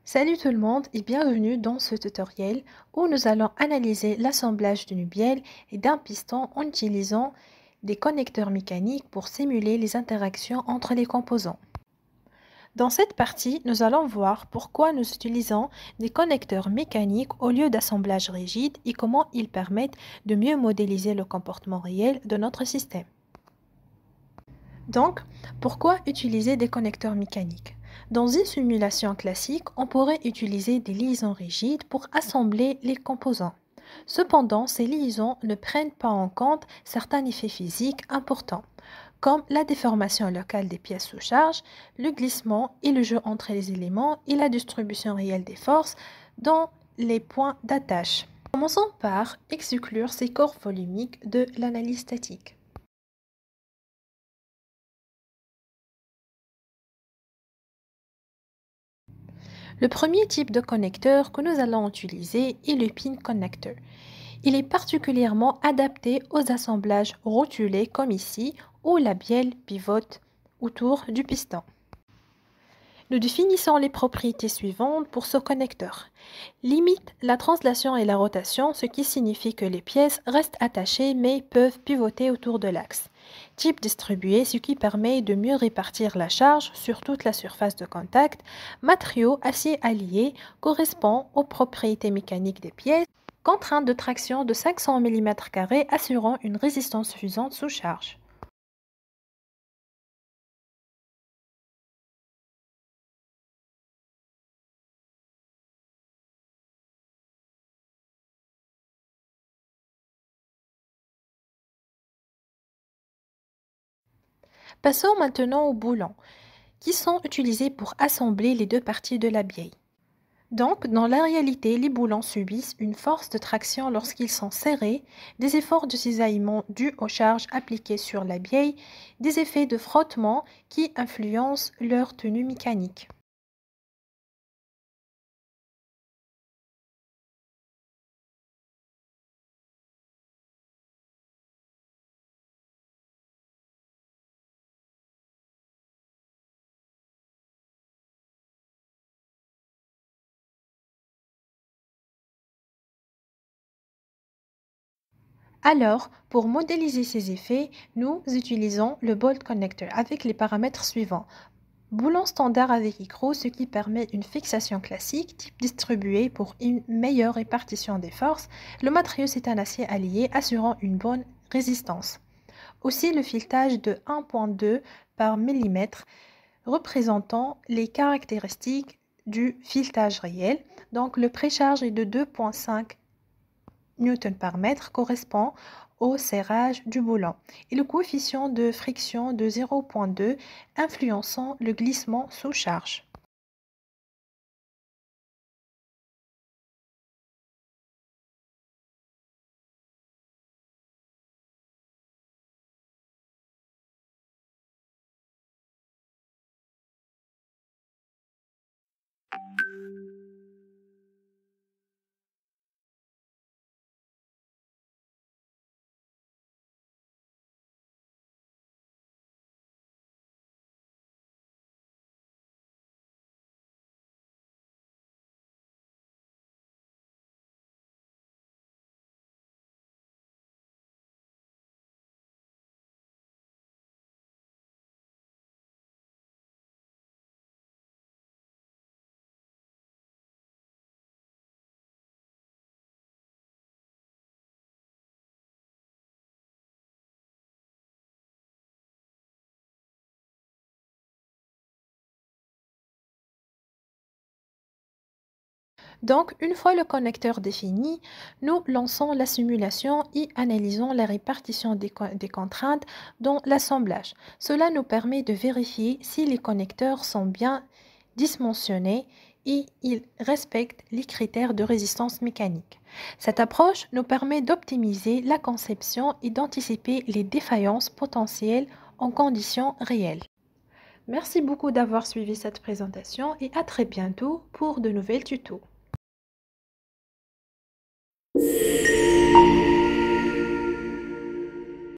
Salut tout le monde et bienvenue dans ce tutoriel où nous allons analyser l'assemblage d'une bielle et d'un piston en utilisant des connecteurs mécaniques pour simuler les interactions entre les composants. Dans cette partie, nous allons voir pourquoi nous utilisons des connecteurs mécaniques au lieu d'assemblages rigides et comment ils permettent de mieux modéliser le comportement réel de notre système. Donc, pourquoi utiliser des connecteurs mécaniques? Dans une simulation classique, on pourrait utiliser des liaisons rigides pour assembler les composants. Cependant, ces liaisons ne prennent pas en compte certains effets physiques importants, comme la déformation locale des pièces sous charge, le glissement et le jeu entre les éléments et la distribution réelle des forces dans les points d'attache. Commençons par exclure ces corps volumiques de l'analyse statique. Le premier type de connecteur que nous allons utiliser est le pin connector. Il est particulièrement adapté aux assemblages rotulés comme ici, où la bielle pivote autour du piston. Nous définissons les propriétés suivantes pour ce connecteur. Limite la translation et la rotation, ce qui signifie que les pièces restent attachées mais peuvent pivoter autour de l'axe. Type distribué, ce qui permet de mieux répartir la charge sur toute la surface de contact. Matériau acier allié correspond aux propriétés mécaniques des pièces. Contrainte de traction de 500 mm² assurant une résistance suffisante sous charge. Passons maintenant aux boulons, qui sont utilisés pour assembler les deux parties de la bielle. Donc, dans la réalité, les boulons subissent une force de traction lorsqu'ils sont serrés, des efforts de cisaillement dus aux charges appliquées sur la bielle, des effets de frottement qui influencent leur tenue mécanique. Alors, pour modéliser ces effets, nous utilisons le bolt connector avec les paramètres suivants. Boulon standard avec écrou, ce qui permet une fixation classique, type distribué pour une meilleure répartition des forces. Le matériau, c'est un acier allié assurant une bonne résistance. Aussi le filetage de 1,2 par millimètre représentant les caractéristiques du filetage réel. Donc le précharge est de 2,5 newtons par mètre correspond au serrage du boulon et le coefficient de friction de 0,2 influençant le glissement sous charge. Donc, une fois le connecteur défini, nous lançons la simulation et analysons la répartition des contraintes dans l'assemblage. Cela nous permet de vérifier si les connecteurs sont bien dimensionnés et ils respectent les critères de résistance mécanique. Cette approche nous permet d'optimiser la conception et d'anticiper les défaillances potentielles en conditions réelles. Merci beaucoup d'avoir suivi cette présentation et à très bientôt pour de nouvelles tutos.